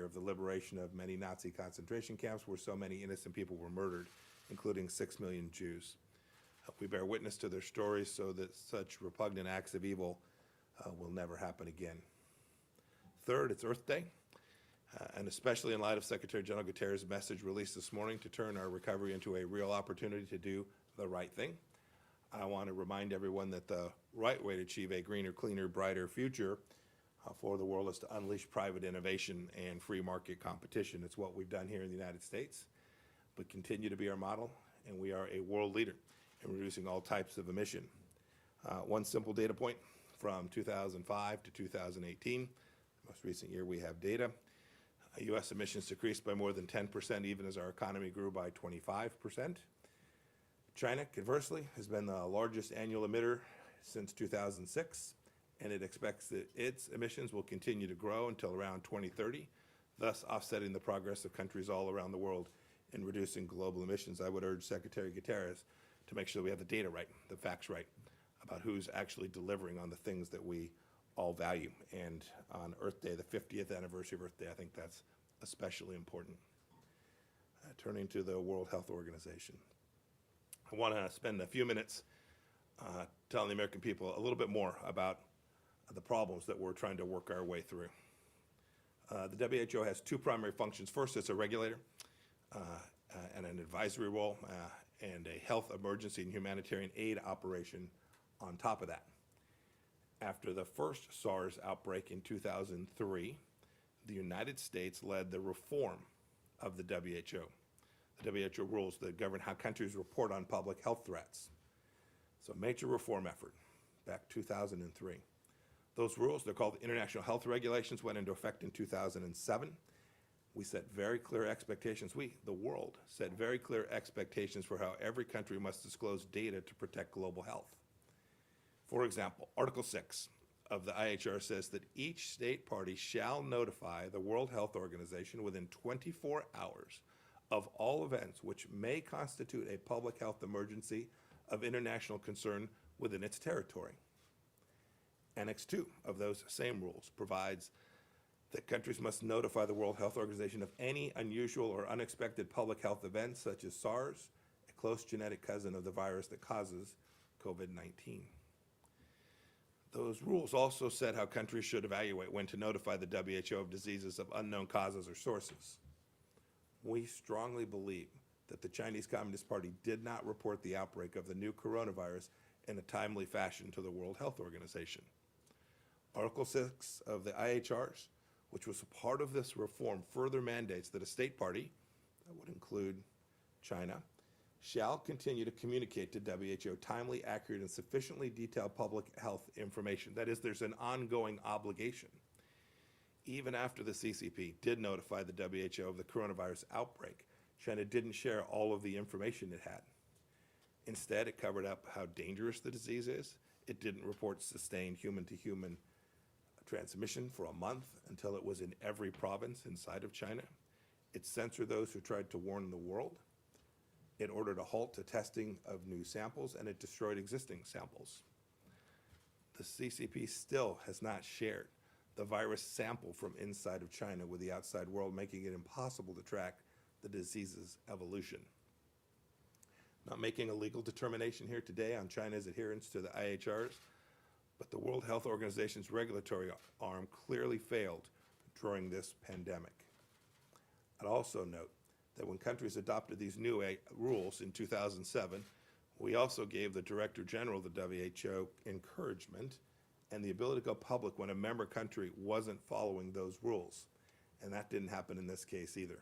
year of the liberation of many Nazi concentration camps where so many innocent people were murdered, including 6 million Jews. We bear witness to their stories so that such repugnant acts of evil will never happen again. Third, it's Earth Day, and especially in light of Secretary General Guterres' message released this morning to turn our recovery into a real opportunity to do the right thing. I want to remind everyone that the right way to achieve a greener, cleaner, brighter future for the world is to unleash private innovation and free market competition. It's what we've done here in the United States, but continue to be our model, and we are a world leader in reducing all types of emission. One simple data point from 2005 to 2018, the most recent year we have data, U.S. emissions decreased by more than 10% even as our economy grew by 25%. China, conversely, has been the largest annual emitter since 2006, and it expects that its emissions will continue to grow until around 2030, thus offsetting the progress of countries all around the world in reducing global emissions. I would urge Secretary Guterres to make sure we have the data right, the facts right, about who's actually delivering on the things that we all value. And on Earth Day, the 50th anniversary of Earth Day, I think that's especially important. Turning to the World Health Organization. I want to spend a few minutes telling the American people a little bit more about the problems that we're trying to work our way through. The WHO has two primary functions. First, it's a regulator and an advisory role and a health emergency and humanitarian aid operation on top of that. After the first SARS outbreak in 2003, the United States led the reform of the WHO. The WHO rules that govern how countries report on public health threats. So a major reform effort back 2003. Those rules, they're called International Health Regulations, went into effect in 2007. We set very clear expectations. We, the world, set very clear expectations for how every country must disclose data to protect global health. For example, Article 6 of the IHR says that each state party shall notify the World Health Organization within 24 hours of all events which may constitute a public health emergency of international concern within its territory. Annex 2 of those same rules provides that countries must notify the World Health Organization of any unusual or unexpected public health events such as SARS, a close genetic cousin of the virus that causes COVID-19. Those rules also set how countries should evaluate when to notify the WHO of diseases of unknown causes or sources. We strongly believe that the Chinese Communist Party did not report the outbreak of the new coronavirus in a timely fashion to the World Health Organization. Article 6 of the IHRs, which was a part of this reform, further mandates that a state party, that would include China, shall continue to communicate to WHO timely, accurate, and sufficiently detailed public health information. That is, there's an ongoing obligation. Even after the CCP did notify the WHO of the coronavirus outbreak, China didn't share all of the information it had. Instead, it covered up how dangerous the disease is. It didn't report sustained human-to-human transmission for a month until it was in every province inside of China. It censored those who tried to warn the world. It ordered a halt to testing of new samples, and it destroyed existing samples. The CCP still has not shared the virus sample from inside of China with the outside world, making it impossible to track the disease's evolution. Not making a legal determination here today on China's adherence to the IHRs, but the World Health Organization's regulatory arm clearly failed during this pandemic. I'd also note that when countries adopted these new rules in 2007, we also gave the Director General of the WHO encouragement and the ability to go public when a member country wasn't following those rules. And that didn't happen in this case either.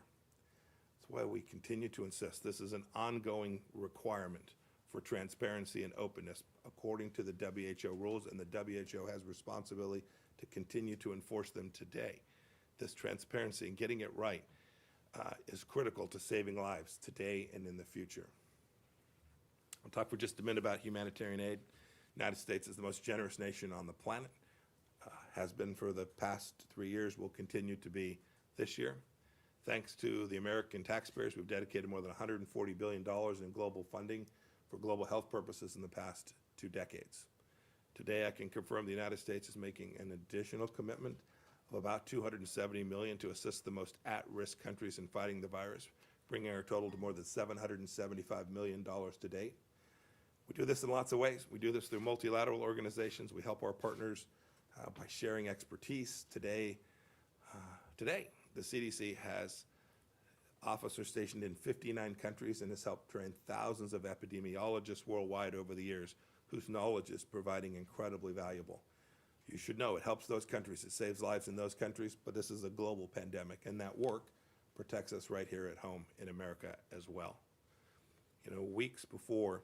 That's why we continue to insist this is an ongoing requirement for transparency and openness according to the WHO rules, and the WHO has responsibility to continue to enforce them today. This transparency and getting it right is critical to saving lives today and in the future. I'll talk for just a minute about humanitarian aid. The United States is the most generous nation on the planet, has been for the past 3 years, will continue to be this year. Thanks to the American taxpayers, we've dedicated more than $140 billion in global funding for global health purposes in the past 2 decades. Today, I can confirm the United States is making an additional commitment of about $270 million to assist the most at-risk countries in fighting the virus, bringing our total to more than $775 million to date. We do this in lots of ways. We do this through multilateral organizations. We help our partners by sharing expertise. Today, the CDC has officers stationed in 59 countries and has helped train thousands of epidemiologists worldwide over the years whose knowledge is proving incredibly valuable. You should know it helps those countries. It saves lives in those countries, but this is a global pandemic, and that work protects us right here at home in America as well. You know, weeks before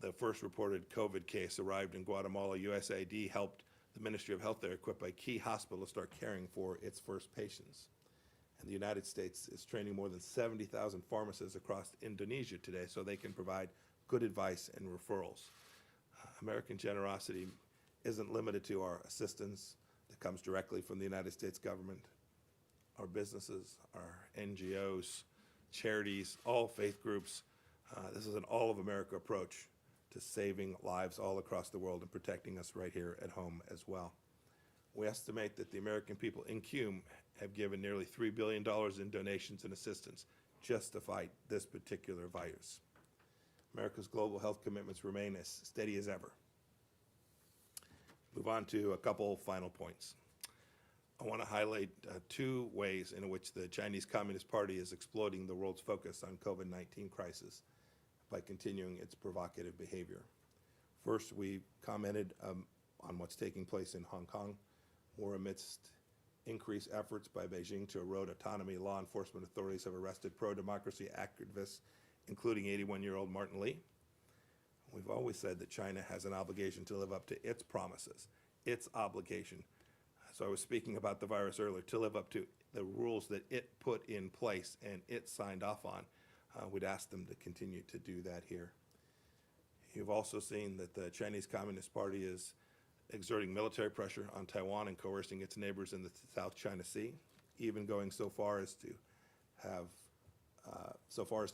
the first reported COVID case arrived in Guatemala, USAID helped the Ministry of Health there equip a key hospital to start caring for its first patients. And the United States is training more than 70,000 pharmacists across Indonesia today so they can provide good advice and referrals. American generosity isn't limited to our assistance that comes directly from the United States government, our businesses, our NGOs, charities, all faith groups. This is an all-of-America approach to saving lives all across the world and protecting us right here at home as well. We estimate that the American people in CUME have given nearly $3 billion in donations and assistance just to fight this particular virus. America's global health commitments remain as steady as ever. Move on to a couple final points. I want to highlight two ways in which the Chinese Communist Party is exploiting the world's focus on COVID-19 crisis by continuing its provocative behavior. First, we commented on what's taking place in Hong Kong. We're amidst increased efforts by Beijing to erode autonomy. Law enforcement authorities have arrested pro-democracy activists, including 81-year-old Martin Lee. We've always said that China has an obligation to live up to its promises, its obligation. So I was speaking about the virus earlier, to live up to the rules that it put in place and it signed off on. We'd ask them to continue to do that here. You've also seen that the Chinese Communist Party is exerting military pressure on Taiwan and coercing its neighbors in the South China Sea, even going so far as to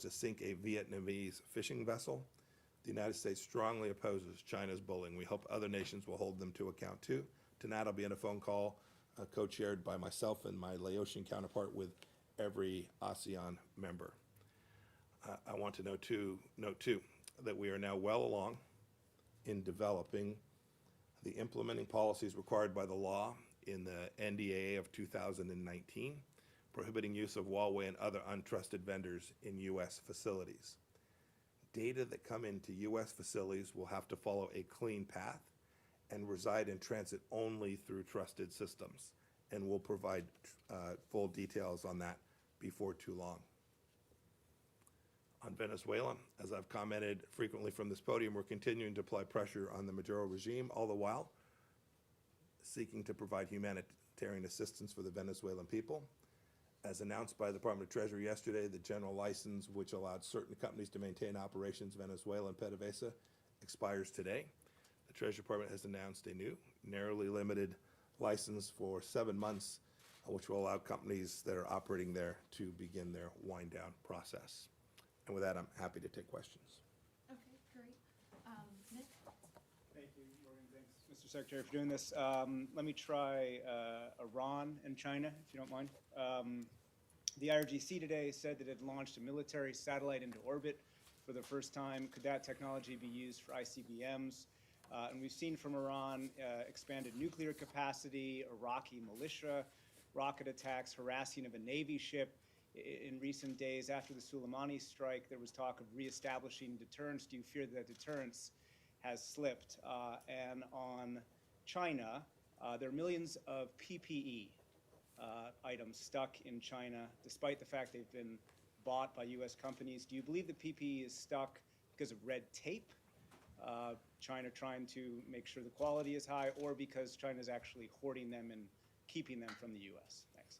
sink a Vietnamese fishing vessel. The United States strongly opposes China's bullying. We hope other nations will hold them to account too. Tonight I'll be in a phone call co-chaired by myself and my Laotian counterpart with every ASEAN member. I want to note too that we are now well along in developing the implementing policies required by the law in the NDAA of 2019, prohibiting use of Huawei and other untrusted vendors in U.S. facilities. Data that come into U.S. facilities will have to follow a clean path and reside in transit only through trusted systems, and we'll provide full details on that before too long. On Venezuela, as I've commented frequently from this podium, we're continuing to apply pressure on the Maduro regime, all the while seeking to provide humanitarian assistance for the Venezuelan people. As announced by the Department of Treasury yesterday, the general license, which allowed certain companies to maintain operations in Venezuela and PDVSA, expires today. The Treasury Department has announced a new, narrowly limited license for 7 months, which will allow companies that are operating there to begin their wind-down process. And with that, I'm happy to take questions. Okay, great. Nick? Thank you, Morgan. Thanks, Mr. Secretary, for doing this. Let me try Iran and China, if you don't mind. The IRGC today said that it launched a military satellite into orbit for the first time. Could that technology be used for ICBMs? And we've seen from Iran expanded nuclear capacity, Iraqi militia, rocket attacks, harassing of a Navy ship. In recent days, after the Soleimani strike, there was talk of reestablishing deterrence. Do you fear that deterrence has slipped? And on China, there are millions of PPE items stuck in China, despite the fact they've been bought by U.S. companies. Do you believe the PPE is stuck because of red tape, China trying to make sure the quality is high, or because China is actually hoarding them and keeping them from the U.S.? Thanks.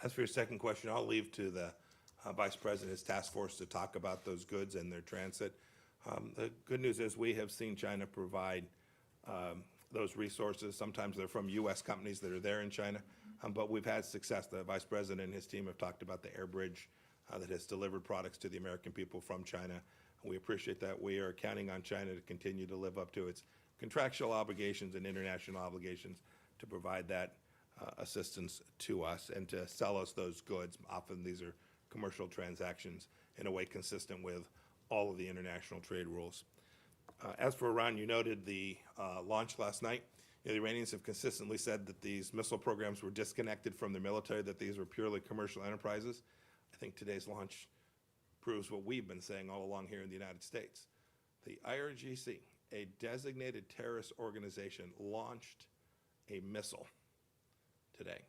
As for your second question, I'll leave to the Vice President's task force to talk about those goods and their transit. The good news is we have seen China provide those resources. Sometimes they're from U.S. companies that are there in China, but we've had success. The Vice President and his team have talked about the air bridge that has delivered products to the American people from China. We appreciate that. We are counting on China to continue to live up to its contractual obligations and international obligations to provide that assistance to us and to sell us those goods. Often these are commercial transactions in a way consistent with all of the international trade rules. As for Iran, you noted the launch last night. You know, the Iranians have consistently said that these missile programs were disconnected from their military, that these were purely commercial enterprises. I think today's launch proves what we've been saying all along here in the United States. The IRGC, a designated terrorist organization, launched a missile today.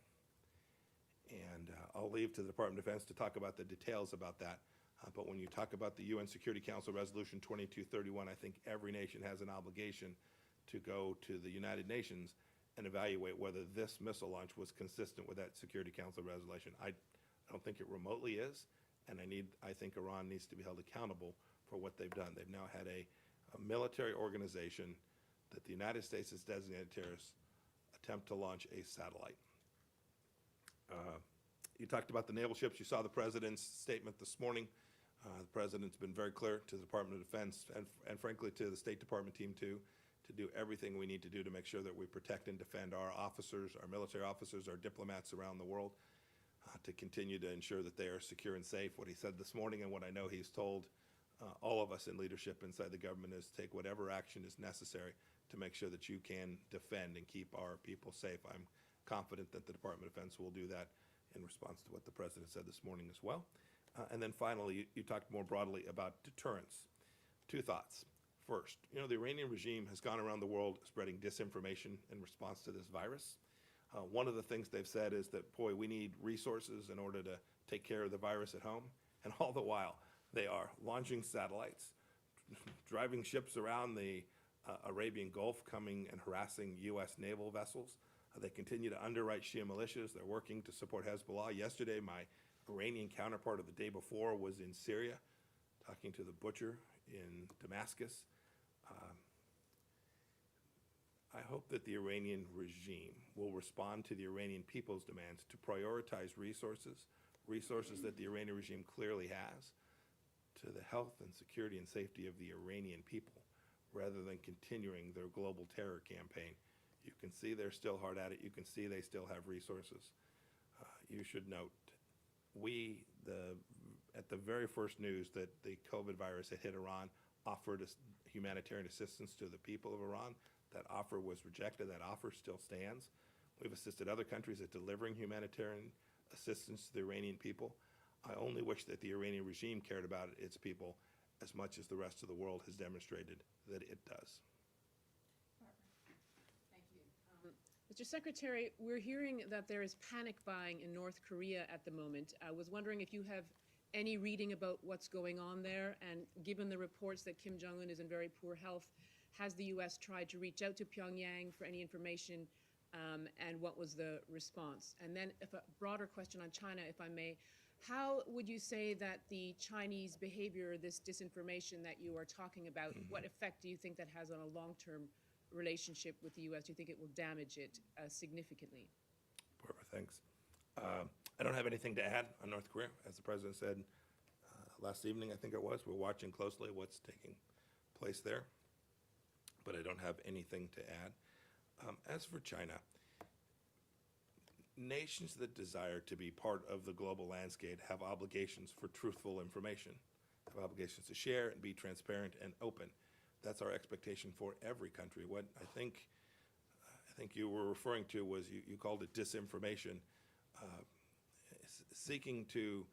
And I'll leave to the Department of Defense to talk about the details about that. But when you talk about the UN Security Council Resolution 2231, I think every nation has an obligation to go to the United Nations and evaluate whether this missile launch was consistent with that Security Council resolution. I don't think it remotely is, and I think Iran needs to be held accountable for what they've done. They've now had a military organization that the United States has designated terrorists attempt to launch a satellite. You talked about the naval ships. You saw the President's statement this morning. The President's been very clear to the Department of Defense and frankly to the State Department team too, to do everything we need to do to make sure that we protect and defend our officers, our military officers, our diplomats around the world, to continue to ensure that they are secure and safe. What he said this morning and what I know he's told all of us in leadership inside the government is take whatever action is necessary to make sure that you can defend and keep our people safe. I'm confident that the Department of Defense will do that in response to what the President said this morning as well. And then finally, you talked more broadly about deterrence. Two thoughts. First, you know, the Iranian regime has gone around the world spreading disinformation in response to this virus. One of the things they've said is that, boy, we need resources in order to take care of the virus at home. And all the while, they are launching satellites, driving ships around the Arabian Gulf, coming and harassing U.S. naval vessels. They continue to underwrite Shia militias. They're working to support Hezbollah. Yesterday, my Iranian counterpart of the day before was in Syria, talking to the butcher in Damascus. I hope that the Iranian regime will respond to the Iranian people's demands to prioritize resources that the Iranian regime clearly has, to the health and security and safety of the Iranian people, rather than continuing their global terror campaign. You can see they're still hard at it. You can see they still have resources. You should note, at the very first news that the COVID virus had hit Iran, offered humanitarian assistance to the people of Iran. That offer was rejected. That offer still stands. We've assisted other countries at delivering humanitarian assistance to the Iranian people. I only wish that the Iranian regime cared about its people as much as the rest of the world has demonstrated that it does. Thank you. Mr. Secretary, we're hearing that there is panic buying in North Korea at the moment. I was wondering if you have any reading about what's going on there, and given the reports that Kim Jong-un is in very poor health, has the U.S. tried to reach out to Pyongyang for any information, and what was the response? And then a broader question on China, if I may. How would you say that the Chinese behavior, this disinformation that you are talking about, what effect do you think that has on a long-term relationship with the U.S.? Do you think it will damage it significantly? Barbara, thanks. I don't have anything to add on North Korea. As the President said last evening, I think it was, we're watching closely what's taking place there, but I don't have anything to add. As for China, nations that desire to be part of the global landscape have obligations for truthful information, have obligations to share and be transparent and open. That's our expectation for every country. What I think you were referring to was you called it disinformation, seeking to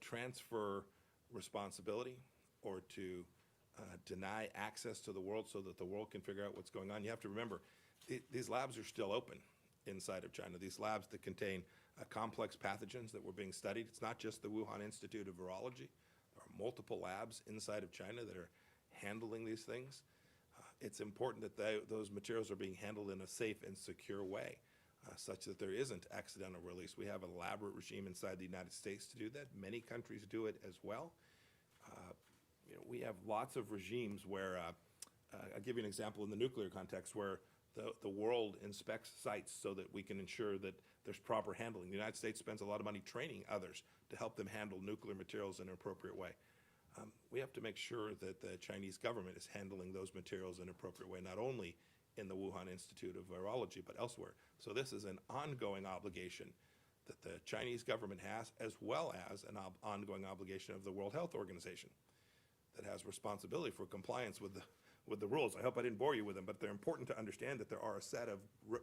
transfer responsibility or to deny access to the world so that the world can figure out what's going on. You have to remember, these labs are still open inside of China. These labs that contain complex pathogens that were being studied. It's not just the Wuhan Institute of Virology. There are multiple labs inside of China that are handling these things. It's important that those materials are being handled in a safe and secure way, such that there isn't accidental release. We have an elaborate regime inside the United States to do that. Many countries do it as well. We have lots of regimes where, I'll give you an example in the nuclear context, where the world inspects sites so that we can ensure that there's proper handling. The United States spends a lot of money training others to help them handle nuclear materials in an appropriate way. We have to make sure that the Chinese government is handling those materials in an appropriate way, not only in the Wuhan Institute of Virology, but elsewhere. So this is an ongoing obligation that the Chinese government has, as well as an ongoing obligation of the World Health Organization that has responsibility for compliance with the rules. I hope I didn't bore you with them, but they're important to understand that there are a set of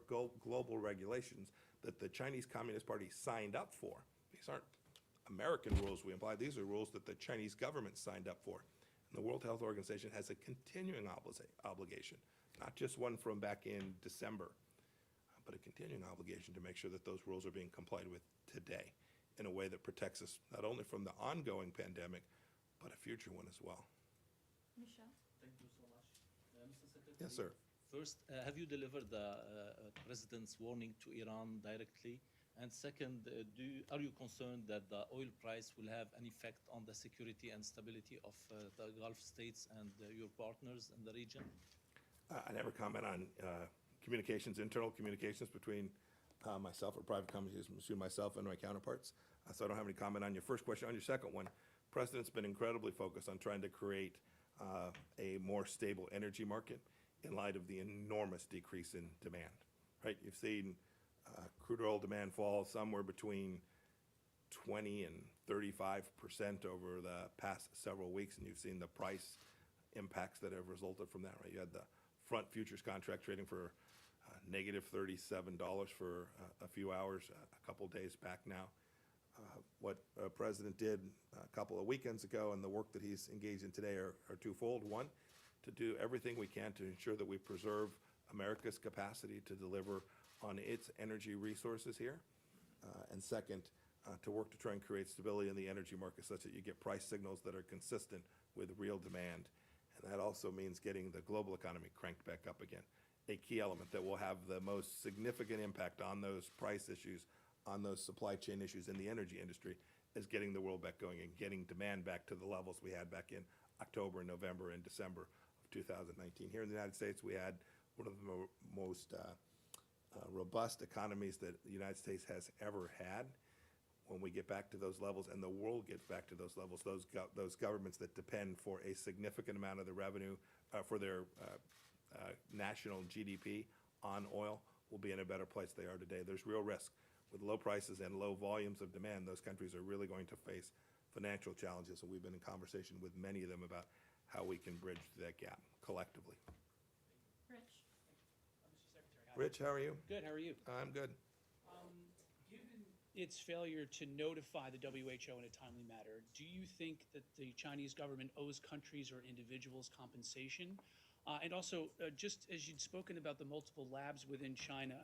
global regulations that the Chinese Communist Party signed up for. These aren't American rules we imply. These are rules that the Chinese government signed up for. And the World Health Organization has a continuing obligation, not just one from back in December, but a continuing obligation to make sure that those rules are being complied with today in a way that protects us not only from the ongoing pandemic, but a future one as well. Michelle? Thank you so much. Mr. Secretary? Yes, sir. First, have you delivered the President's warning to Iran directly? And second, are you concerned that the oil price will have an effect on the security and stability of the Gulf states and your partners in the region? I never comment on internal communications between myself or private companies, between myself and my counterparts. So I don't have any comment on your first question. On your second one, President's been incredibly focused on trying to create a more stable energy market in light of the enormous decrease in demand, right? You've seen crude oil demand fall somewhere between 20 and 35% over the past several weeks, and you've seen the price impacts that have resulted from that, right? You had the front futures contract trading for negative $37 for a few hours, a couple days back now. What President did a couple of weekends ago and the work that he's engaged in today are twofold. One, to do everything we can to ensure that we preserve America's capacity to deliver on its energy resources here. And second, to work to try and create stability in the energy market such that you get price signals that are consistent with real demand. And that also means getting the global economy cranked back up again. A key element that will have the most significant impact on those price issues, on those supply chain issues in the energy industry, is getting the world back going and getting demand back to the levels we had back in October, November, and December of 2019. Here in the United States, we had one of the most robust economies that the United States has ever had. When we get back to those levels and the world gets back to those levels, those governments that depend for a significant amount of the revenue for their national GDP on oil will be in a better place they are today. There's real risk. With low prices and low volumes of demand, those countries are really going to face financial challenges, and we've been in conversation with many of them about how we can bridge that gap collectively. Rich? Mr. Secretary, hi. Rich, how are you? Good, how are you? I'm good. Given its failure to notify the WHO in a timely manner, do you think that the Chinese government owes countries or individuals compensation? And also, just as you'd spoken about the multiple labs within China,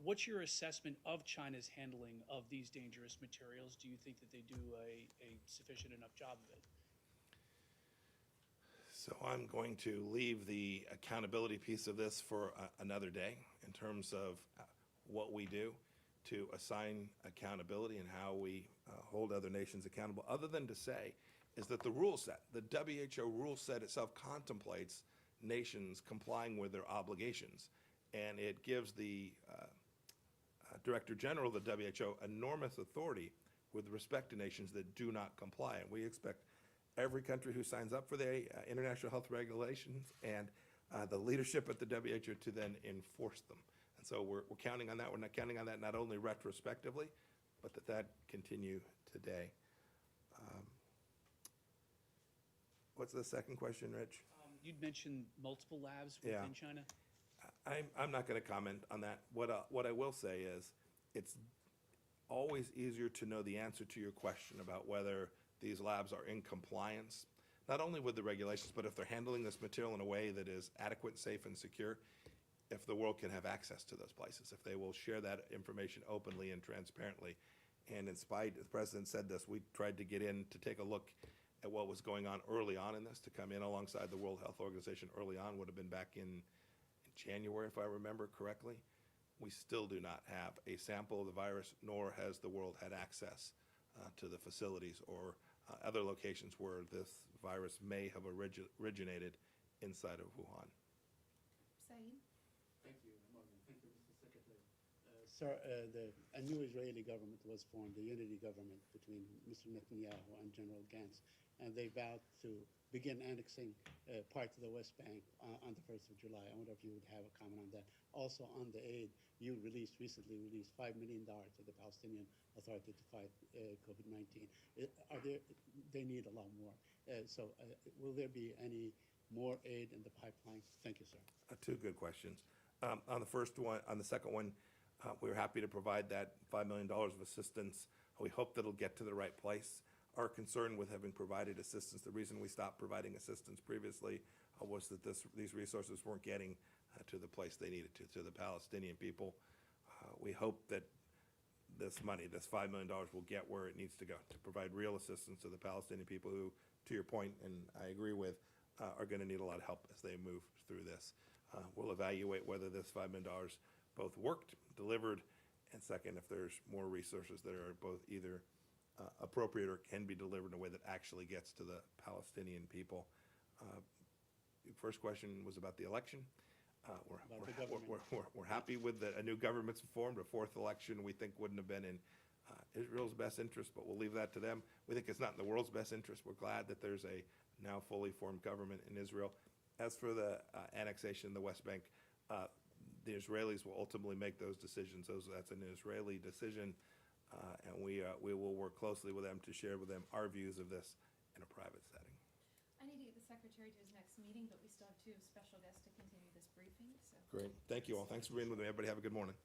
what's your assessment of China's handling of these dangerous materials? Do you think that they do a sufficient enough job of it? So I'm going to leave the accountability piece of this for another day in terms of what we do to assign accountability and how we hold other nations accountable, other than to say is that the rule set, the WHO rule set itself contemplates nations complying with their obligations, and it gives the Director General of the WHO enormous authority with respect to nations that do not comply. And we expect every country who signs up for the international health regulations and the leadership at the WHO to then enforce them. And so we're counting on that. We're not counting on that not only retrospectively, but that continue today. What's the second question, Rich? You'd mentioned multiple labs within China. I'm not going to comment on that. What I will say is it's always easier to know the answer to your question about whether these labs are in compliance, not only with the regulations, but if they're handling this material in a way that is adequate, safe, and secure, if the world can have access to those places, if they will share that information openly and transparently. And in spite, the President said this, we tried to get in to take a look at what was going on early on in this, to come in alongside the World Health Organization early on, would have been back in January, if I remember correctly. We still do not have a sample of the virus, nor has the world had access to the facilities or other locations where this virus may have originated inside of Wuhan. Saeed? Thank you, Morgan. Thank you, Mr. Secretary. Sir, a new Israeli government was formed, a unity government between Mr. Netanyahu and General Gantz. and they vowed to begin annexing parts of the West Bank on the 1st of July. I wonder if you would have a comment on that. Also, on the aid, you recently released $5 million to the Palestinian Authority to fight COVID-19. They need a lot more. Will there be any more aid in the pipeline? Thank you, sir. Two good questions. On the second one, we're happy to provide that $5 million of assistance. We hope that it'll get to the right place. Our concern with having provided assistance, the reason we stopped providing assistance previously was that these resources weren't getting to the place they needed to the Palestinian people. We hope that this money, this $5 million, will get where it needs to go, to provide real assistance to the Palestinian people who, to your point, and I agree with, are going to need a lot of help as they move through this. We'll evaluate whether this $5 million both worked, delivered, and second, if there's more resources that are both either appropriate or can be delivered in a way that actually gets to the Palestinian people. The first question was about the election. We're happy with a new government's formed. A fourth election we think wouldn't have been in Israel's best interest, but we'll leave that to them. We think it's not in the world's best interest. We're glad that there's a now fully formed government in Israel. As for the annexation in the West Bank, the Israelis will ultimately make those decisions. That's an Israeli decision, and we will work closely with them to share with them our views of this in a private setting. I need to get the secretary to his next meeting, but we still have two special guests to continue this briefing, so. Great. Thank you all. Thanks for being with me. Everybody have a good morning.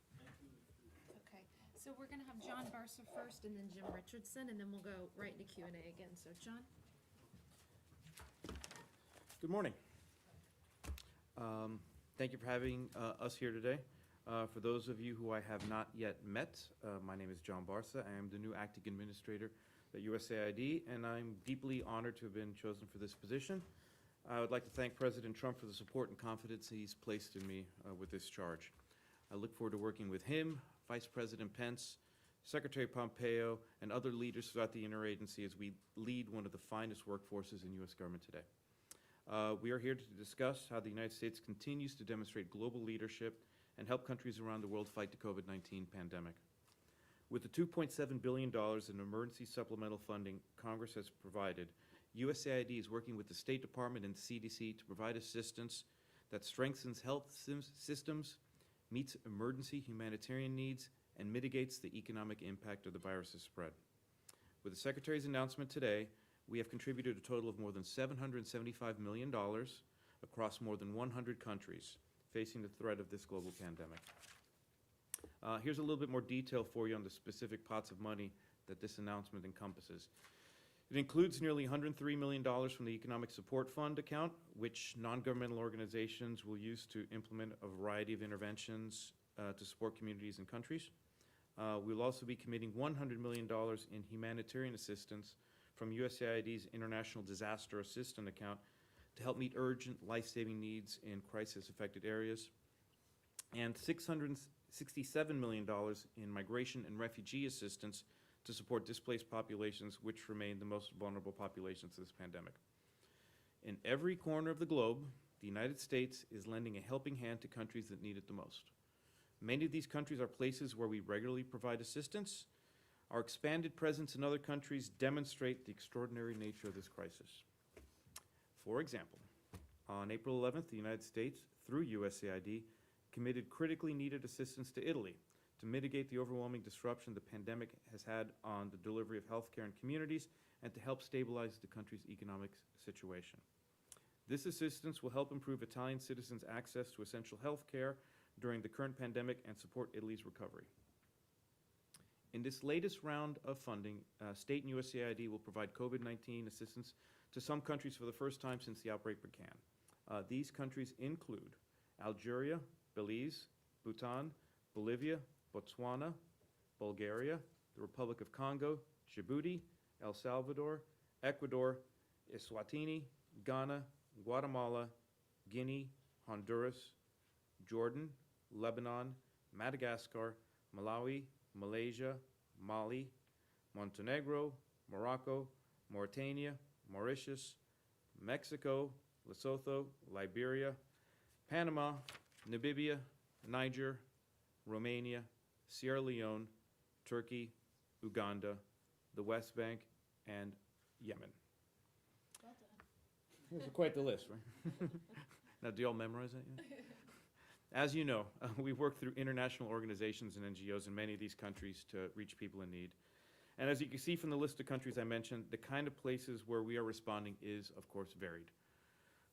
Okay, so we're gonna have John Barca first and then Jim Richardson, and then we'll go right into Q&A again. So, John? Good morning. Thank you for having us here today. For those of you who I have not yet met, my name is John Barca. I am the new acting administrator at USAID, and I'm deeply honored to have been chosen for this position. I would like to thank President Trump for the support and confidence he's placed in me with this charge. I look forward to working with him, Vice President Pence, Secretary Pompeo, and other leaders throughout the interagency as we lead one of the finest workforces in U.S. government today. We are here to discuss how the United States continues to demonstrate global leadership and help countries around the world fight the COVID-19 pandemic. With the $2.7 billion in emergency supplemental funding Congress has provided, USAID is working with the State Department and the CDC to provide assistance that strengthens health systems, meets emergency humanitarian needs, and mitigates the economic impact of the virus's spread. With the Secretary's announcement today, we have contributed a total of more than $775 million across more than 100 countries facing the threat of this global pandemic. Here's a little bit more detail for you on the specific pots of money that this announcement encompasses. It includes nearly $103 million from the Economic Support Fund account, which non-governmental organizations will use to implement a variety of interventions to support communities and countries. We'll also be committing $100 million in humanitarian assistance from USAID's International Disaster Assistance account to help meet urgent life-saving needs in crisis-affected areas, and $667 million in migration and refugee assistance to support displaced populations, which remain the most vulnerable populations to this pandemic. In every corner of the globe, the United States is lending a helping hand to countries that need it the most. Many of these countries are places where we regularly provide assistance. Our expanded presence in other countries demonstrate the extraordinary nature of this crisis. For example, on April 11th, the United States, through USAID, committed critically needed assistance to Italy to mitigate the overwhelming disruption the pandemic has had on the delivery of healthcare in communities and to help stabilize the country's economic situation. This assistance will help improve Italian citizens' access to essential healthcare during the current pandemic and support Italy's recovery. In this latest round of funding, state and USAID will provide COVID-19 assistance to some countries for the first time since the outbreak began. These countries include Algeria, Belize, Bhutan, Bolivia, Botswana, Bulgaria, the Republic of Congo, Djibouti, El Salvador, Ecuador, Eswatini, Ghana, Guatemala, Guinea, Honduras, Jordan, Lebanon, Madagascar, Malawi, Malaysia, Mali, Montenegro, Morocco, Mauritania, Mauritius, Mexico, Lesotho, Liberia, Panama, Namibia, Niger, Romania, Sierra Leone, Turkey, Uganda, the West Bank, and Yemen. That's quite the list, right? Now, do y'all memorize that yet? As you know, we work through international organizations and NGOs in many of these countries to reach people in need. And as you can see from the list of countries I mentioned, the kind of places where we are responding is, of course, varied.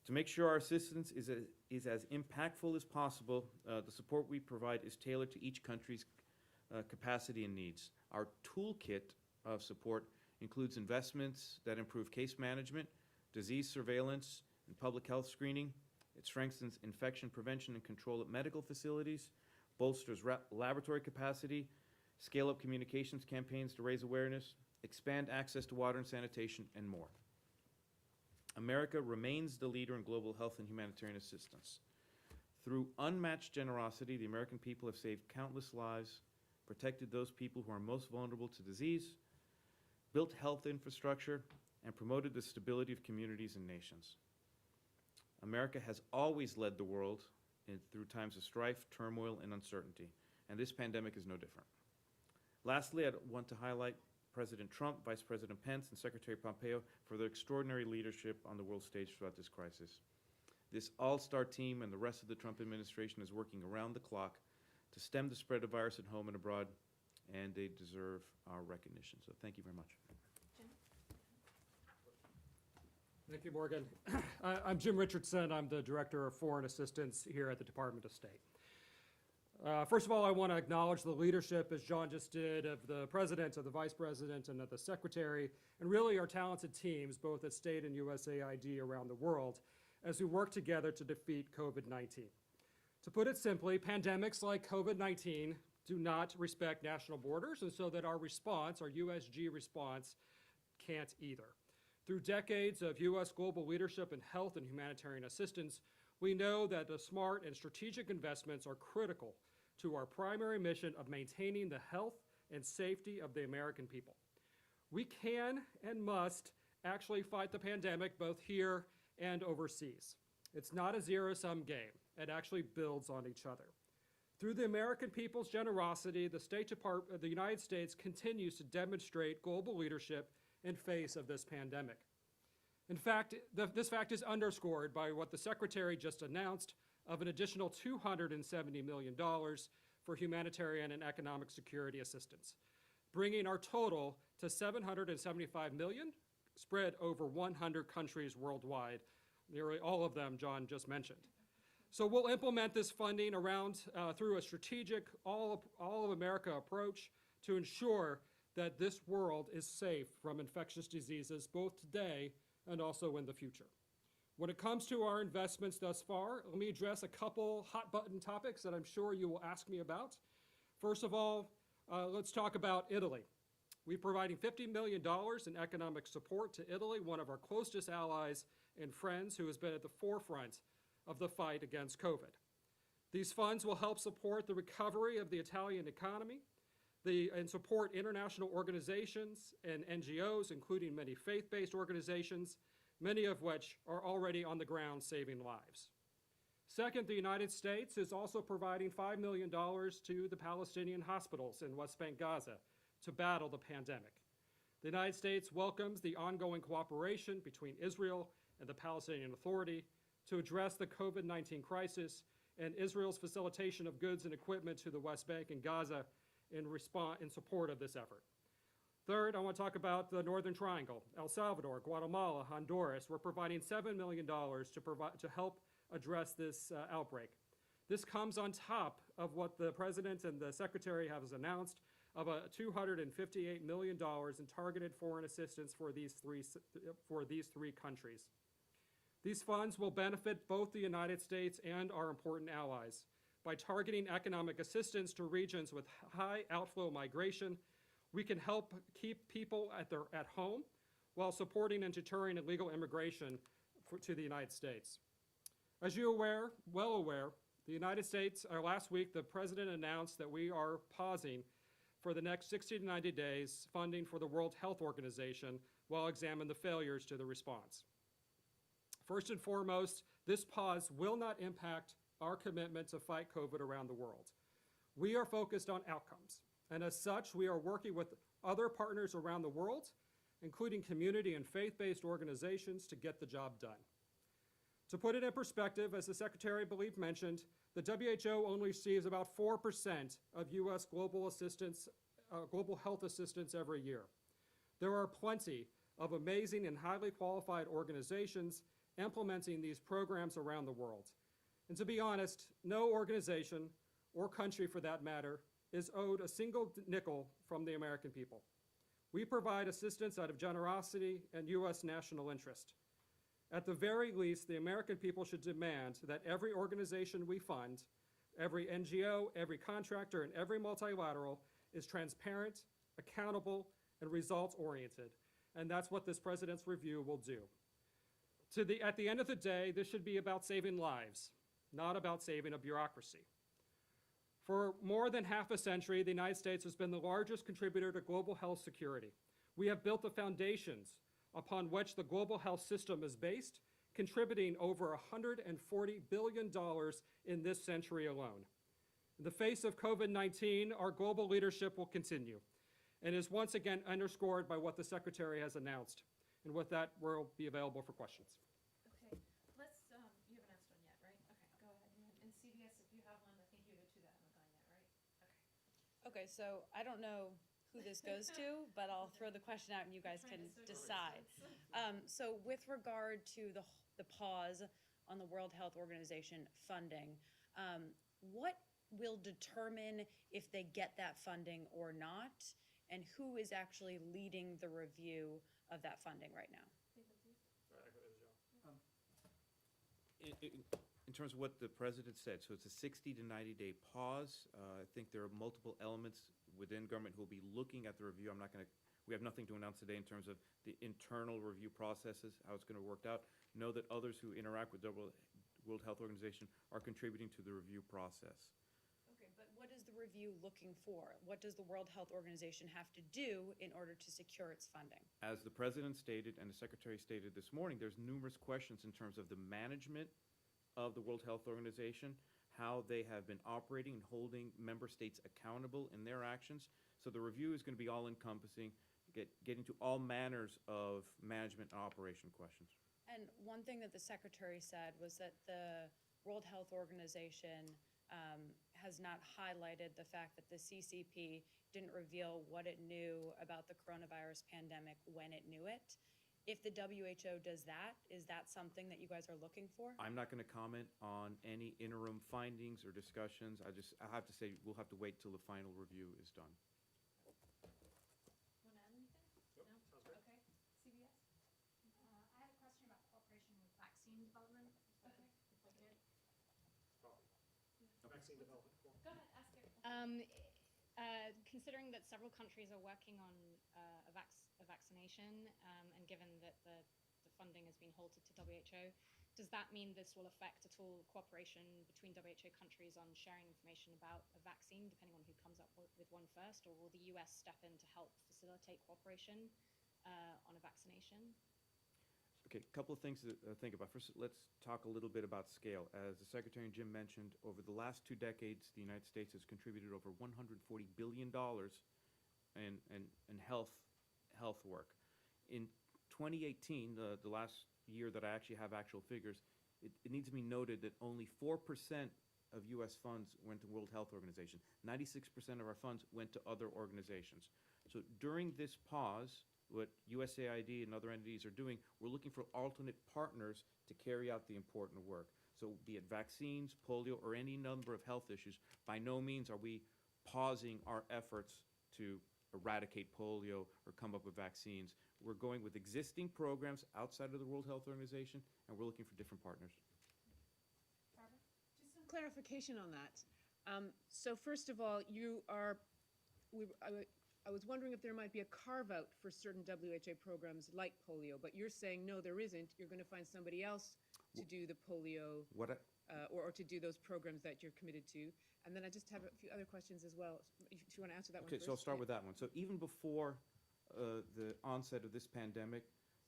To make sure our assistance is as impactful as possible, the support we provide is tailored to each country's capacity and needs. Our toolkit of support includes investments that improve case management, disease surveillance, and public health screening. It strengthens infection prevention and control at medical facilities, bolsters laboratory capacity, scale up communications campaigns to raise awareness, expand access to water and sanitation, and more. America remains the leader in global health and humanitarian assistance. Through unmatched generosity, the American people have saved countless lives, protected those people who are most vulnerable to disease, built health infrastructure, and promoted the stability of communities and nations. America has always led the world through times of strife, turmoil, and uncertainty, and this pandemic is no different. Lastly, I'd want to highlight President Trump, Vice President Pence, and Secretary Pompeo for their extraordinary leadership on the world stage throughout this crisis. This all-star team and the rest of the Trump administration is working around the clock to stem the spread of virus at home and abroad, and they deserve our recognition. So thank you very much. Thank you, Morgan. I'm Jim Richardson. I'm the Director of Foreign Assistance here at the Department of State. First of all, I want to acknowledge the leadership, as John just did, of the President, of the Vice President, and of the Secretary, and really our talented teams, both at State and USAID around the world, as we work together to defeat COVID-19. To put it simply, pandemics like COVID-19 do not respect national borders, and so that our response, our USG response, can't either. Through decades of U.S. global leadership in health and humanitarian assistance, we know that the smart and strategic investments are critical to our primary mission of maintaining the health and safety of the American people. We can and must actually fight the pandemic both here and overseas. It's not a zero-sum game. It actually builds on each other. Through the American people's generosity, the State Department of the United States continues to demonstrate global leadership in face of this pandemic. In fact, this fact is underscored by what the Secretary just announced of an additional $270 million for humanitarian and economic security assistance, bringing our total to $775 million spread over 100 countries worldwide, nearly all of them John just mentioned. So we'll implement this funding through a strategic all of America approach to ensure that this world is safe from infectious diseases both today and also in the future. When it comes to our investments thus far, let me address a couple hot button topics that I'm sure you will ask me about. First of all, let's talk about Italy. We're providing $50 million in economic support to Italy, one of our closest allies and friends who has been at the forefront of the fight against COVID. These funds will help support the recovery of the Italian economy and support international organizations and NGOs, including many faith-based organizations, many of which are already on the ground saving lives. Second, the United States is also providing $5 million to the Palestinian hospitals in West Bank, Gaza, to battle the pandemic. The United States welcomes the ongoing cooperation between Israel and the Palestinian Authority to address the COVID-19 crisis and Israel's facilitation of goods and equipment to the West Bank and Gaza in support of this effort. Third, I want to talk about the Northern Triangle, El Salvador, Guatemala, Honduras. We're providing $7 million to help address this outbreak. This comes on top of what the President and the Secretary have announced of $258 million in targeted foreign assistance for these three countries. These funds will benefit both the United States and our important allies. By targeting economic assistance to regions with high outflow migration, we can help keep people at home while supporting and deterring illegal immigration to the United States. As you're well aware, the United States, last week, the President announced that we are pausing for the next 60 to 90 days funding for the World Health Organization while examining the failures to the response. First and foremost, this pause will not impact our commitment to fight COVID around the world. We are focused on outcomes, and as such, we are working with other partners around the world, including community and faith-based organizations, to get the job done. To put it in perspective, as the Secretary, I believe, mentioned, the WHO only receives about 4% of U.S. global health assistance every year. There are plenty of amazing and highly qualified organizations implementing these programs around the world. And to be honest, no organization, or country for that matter, is owed a single nickel from the American people. We provide assistance out of generosity and U.S. national interest. At the very least, the American people should demand that every organization we fund, every NGO, every contractor, and every multilateral is transparent, accountable, and results-oriented. And that's what this President's review will do. At the end of the day, this should be about saving lives, not about saving a bureaucracy. For more than half a century, the United States has been the largest contributor to global health security. We have built the foundations upon which the global health system is based, contributing over $140 billion in this century alone. In the face of COVID-19, our global leadership will continue and is once again underscored by what the Secretary has announced. And with that, we'll be available for questions. Okay, let's, you haven't asked one yet, right? Okay, go ahead. And CBS, if you have one, I think you go to that haven't gone yet, right? Okay, so I don't know who this goes to, but I'll throw the question out and you guys can decide. So with regard to the pause on the World Health Organization funding, what will determine if they get that funding or not? And who is actually leading the review of that funding right now? In terms of what the President said, so it's a 60 to 90-day pause. I think there are multiple elements within government who will be looking at the review. We have nothing to announce today in terms of the internal review processes, how it's going to work out. Know that others who interact with the World Health Organization are contributing to the review process. Okay, but what is the review looking for? What does the World Health Organization have to do in order to secure its funding? As the President stated and the Secretary stated this morning, there's numerous questions in terms of the management of the World Health Organization, how they have been operating and holding member states accountable in their actions. So the review is going to be all-encompassing, getting to all manners of management and operation questions. And one thing that the Secretary said was that the World Health Organization has not highlighted the fact that the CCP didn't reveal what it knew about the coronavirus pandemic when it knew it. If the WHO does that, is that something that you guys are looking for? I'm not going to comment on any interim findings or discussions. I have to say we'll have to wait till the final review is done. Want to add anything? No? Okay, CBS? I have a question about cooperation with vaccine development. Okay. If I could. Vaccine development. Cool. Go ahead, ask it. Considering that several countries are working on a vaccination, and given that the funding has been halted to WHO, does that mean this will affect at all cooperation between WHO countries on sharing information about a vaccine, depending on who comes up with one first, or will the US step in to help facilitate cooperation on a vaccination? Okay, a couple of things to think about. First, let's talk a little bit about scale. As the Secretary and Jim mentioned, over the last 2 decades, the United States has contributed over $140 billion in health work. In 2018, the last year that I actually have actual figures, it needs to be noted that only 4% of U.S. funds went to World Health Organization. 96% of our funds went to other organizations. So during this pause, what USAID and other entities are doing, we're looking for alternate partners to carry out the important work. So be it vaccines, polio, or any number of health issues, by no means are we pausing our efforts to eradicate polio or come up with vaccines. We're going with existing programs outside of the World Health Organization, and we're looking for different partners. Barbara? Just some clarification on that. So first of all, I was wondering if there might be a carve-out for certain WHO programs like polio, but you're saying, no, there isn't. You're going to find somebody else to do the polio or to do those programs that you're committed to. And then I just have a few other questions as well, if you want to answer that one Okay, first. so I'll start with that one. So even before the onset of this pandemic,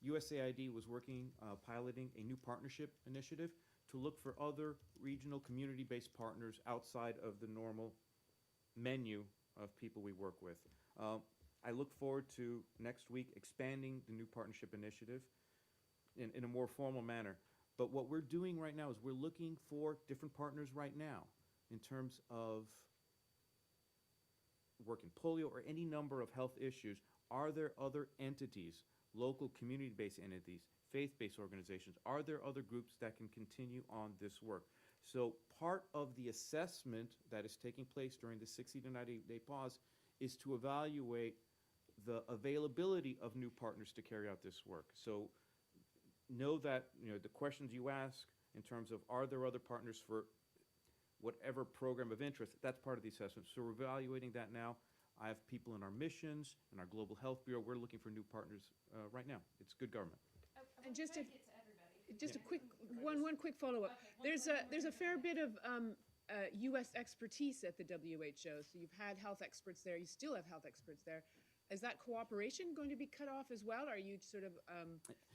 USAID was working, piloting a new partnership initiative to look for other regional community-based partners outside of the normal menu of people we work with. I look forward to next week expanding the new partnership initiative in a more formal manner. But what we're doing right now is we're looking for different partners right now in terms of work in polio or any number of health issues. Are there other entities, local community-based entities, faith-based organizations? Are there other groups that can continue on this work? So part of the assessment that is taking place during the 60 to 90-day pause is to evaluate the availability of new partners to carry out this work. So know that, the questions you ask in terms of are there other partners for whatever program of interest, that's part of the assessment. So we're evaluating that now. I have people in our missions and our Global Health Bureau. We're looking for new partners right now. It's good government. And just Get a- to everybody. Just a quick, one quick follow-up. Okay, There's a fair bit of U.S. expertise at the WHO. So you've had health experts there. You still have health experts there. Is that cooperation going to be cut off as well? Are you sort of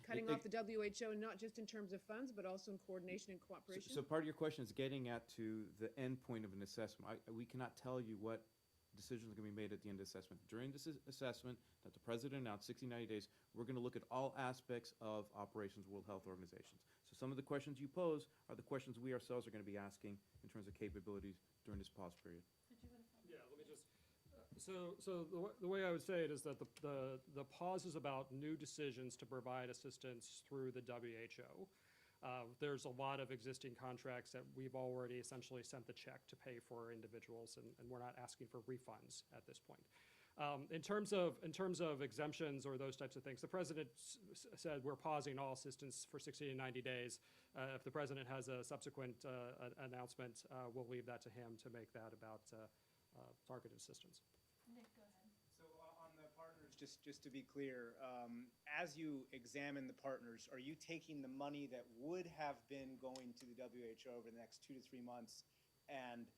cutting off the WHO, not just in terms of funds, but also in coordination and cooperation? So part of your question is getting at to the end point of an assessment. We cannot tell you what decisions are going to be made at the end of the assessment. During this assessment that the President announced, 60, 90 days, we're going to look at all aspects of operations World Health Organizations. So some of the questions you pose are the questions we ourselves are going to be asking in terms of capabilities during this pause period. Yeah, let me just, so the way I would say it is that the pause is about new decisions to provide assistance through the WHO. There's a lot of existing contracts that we've already essentially sent the check to pay for individuals, and we're not asking for refunds at this point. In terms of exemptions or those types of things, the president said we're pausing all assistance for 60 to 90 days. If the president has a subsequent announcement, we'll leave that to him to make that about targeted assistance. Nick, go ahead. So on the partners, just to be clear, as you examine the partners, are you taking the money that would have been going to the WHO over the next 2 to 3 months and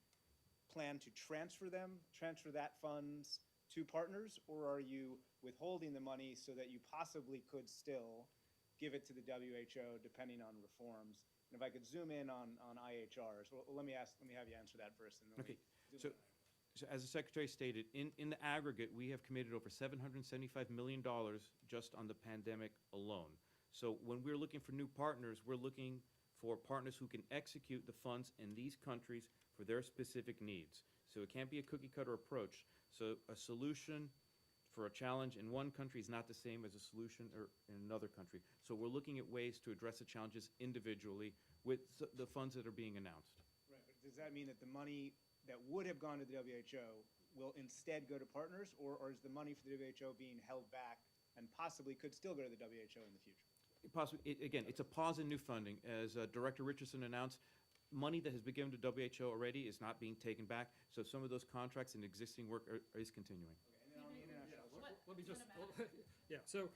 plan to transfer that funds to partners, or are you withholding the money so that you possibly could still give it to the WHO depending on reforms? And if I could zoom in on IHRs, well, let me have you answer that first. And then Okay, zoom in. So as the Secretary stated, in the aggregate, we have committed over $775 million just on the pandemic alone. So when we're looking for new partners, we're looking for partners who can execute the funds in these countries for their specific needs. So it can't be a cookie-cutter approach. So a solution for a challenge in one country is not the same as a solution in another country. So we're looking at ways to address the challenges individually with the funds that are being announced. Right, but does that mean that the money that would have gone to the WHO will instead go to partners, or is the money for the WHO being held back and possibly could still go to the WHO in the future? Possibly, again, it's a pause in new funding. As Director Richardson announced, money that has been given to WHO already is not being taken back. So some of those contracts and existing work is continuing. Okay, and then on the international. Let me just, yeah, so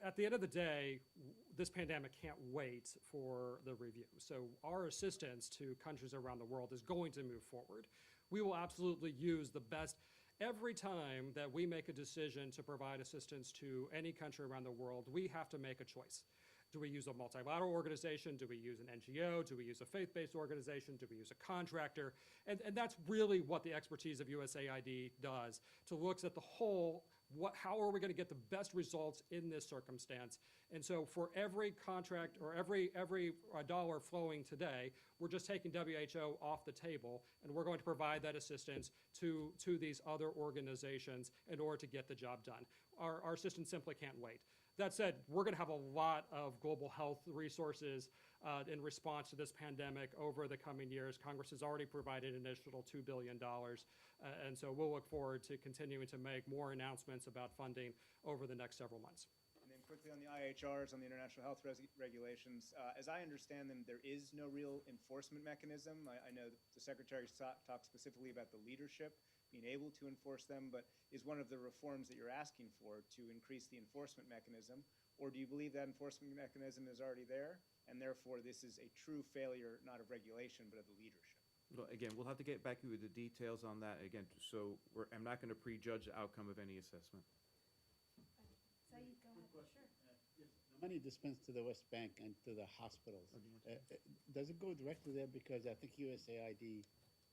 at the end of the day, this pandemic can't wait for the review. So our assistance to countries around the world is going to move forward. We will absolutely use the best. Every time that we make a decision to provide assistance to any country around the world, we have to make a choice. Do we use a multilateral organization? Do we use an NGO? Do we use a faith-based organization? Do we use a contractor? And that's really what the expertise of USAID does, to look at the whole, how are we going to get the best results in this circumstance? And so for every contract or every dollar flowing today, we're just taking WHO off the table, and we're going to provide that assistance to these other organizations in order to get the job done. Our assistance simply can't wait. That said, we're going to have a lot of global health resources in response to this pandemic over the coming years. Congress has already provided an additional $2 billion, and so we'll look forward to continuing to make more announcements about funding over the next several months. And then quickly on the IHRs, on the international health regulations, as I understand them, there is no real enforcement mechanism. I know the Secretary talked specifically about the leadership being able to enforce them, but is one of the reforms that you're asking for to increase the enforcement mechanism, or do you believe that enforcement mechanism is already there, and therefore this is a true failure, not of regulation, but of the leadership? Well, again, we'll have to get back to you with the details on that. Again, so I'm not going to prejudge the outcome of any assessment. Saeed, go ahead. Sure. The money dispensed to the West Bank and to the hospitals, does it go directly there? Because I think USAID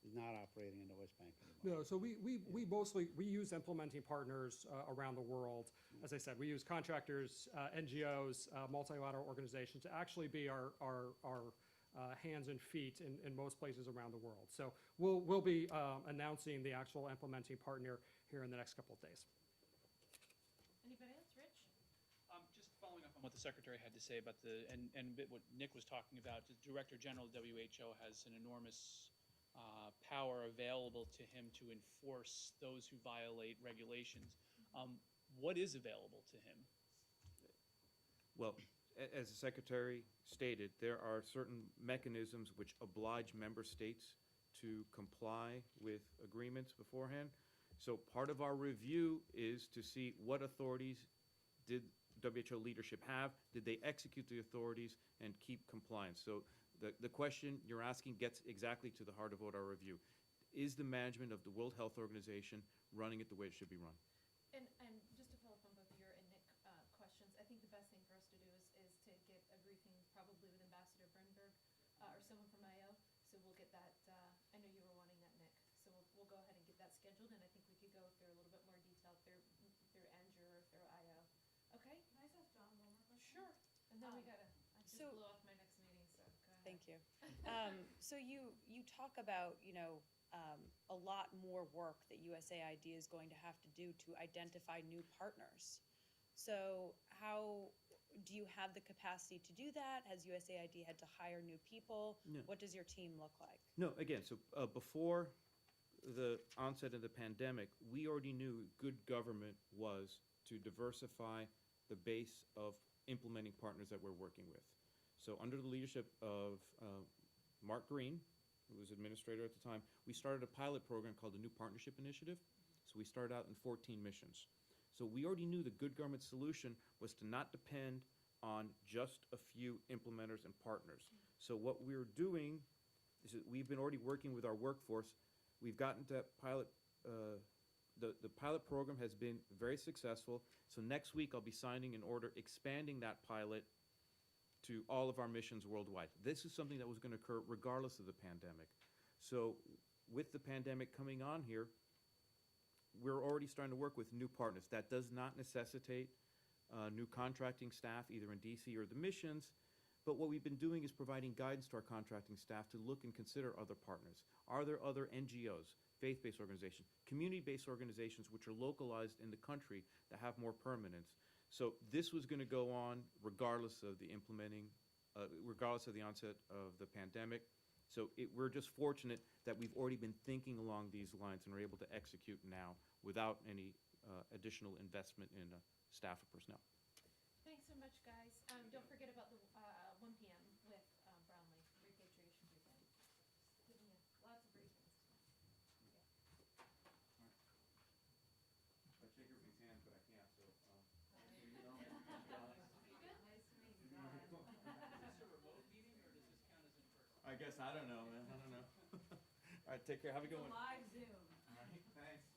is not operating in the West Bank anymore. No, so we mostly, we use implementing partners around the world. As I said, we use contractors, NGOs, multilateral organizations to actually be our hands and feet in most places around the world. So we'll be announcing the actual implementing partner here in the next couple of days. Anybody else? Rich? Just following up on what the Secretary had to say about and a bit what Nick was talking about, the Director General of WHO has an enormous power available to him to enforce those who violate regulations. What is available to him? Well, as the Secretary stated, there are certain mechanisms which oblige member states to comply with agreements beforehand. So part of our review is to see what authorities did WHO leadership have, did they execute the authorities and keep compliance? So the question you're asking gets exactly to the heart of what our review. Is the management of the World Health Organization running it the way it should be run? And just to follow up on both your and Nick questions, I think the best thing for us to do is to get a briefing probably with Ambassador Brenberg or someone from IO. So we'll get that, I know you were wanting that, Nick. So we'll go ahead and get that scheduled, and I think we could go through a little bit more detail through Andrew or through IO. Okay? Can I just ask John one more question? Sure. And then we gotta, I just so- blew off my next meeting, so go ahead. Thank you. So you talk about, a lot more work that USAID is going to have to do to identify new partners. So how do you have the capacity to do that? Has USAID had to hire new people? No. What does your team look like? No, again, so before the onset of the pandemic, we already knew good government was to diversify the base of implementing partners that we're working with. So under the leadership of Mark Green, who was administrator at the time, we started a pilot program called the New Partnership Initiative. So we started out in 14 missions. So we already knew the good government solution was to not depend on just a few implementers and partners. So what we're doing is that we've been already working with our workforce. We've gotten to pilot, the pilot program has been very successful. So next week I'll be signing an order expanding that pilot to all of our missions worldwide. This is something that was going to occur regardless of the pandemic. So with the pandemic coming on here, we're already starting to work with new partners. That does not necessitate new contracting staff, either in DC or the missions, but what we've been doing is providing guidance to our contracting staff to look and consider other partners. Are there other NGOs, faith-based organizations, community-based organizations which are localized in the country that have more permanence? So this was going to go on regardless of the regardless of the onset of the pandemic. So we're just fortunate that we've already been thinking along these lines and are able to execute now without any additional investment in staff or personnel. Thanks so much, guys. Don't forget about the 1 p.m. with Brownlee, repatriation briefing. Giving you lots of briefings tonight. I shake everybody's hands, but I can't, so. I guess, I don't know, man, I don't know. All right, take care, have a good one. Live Zoom. All right, thanks.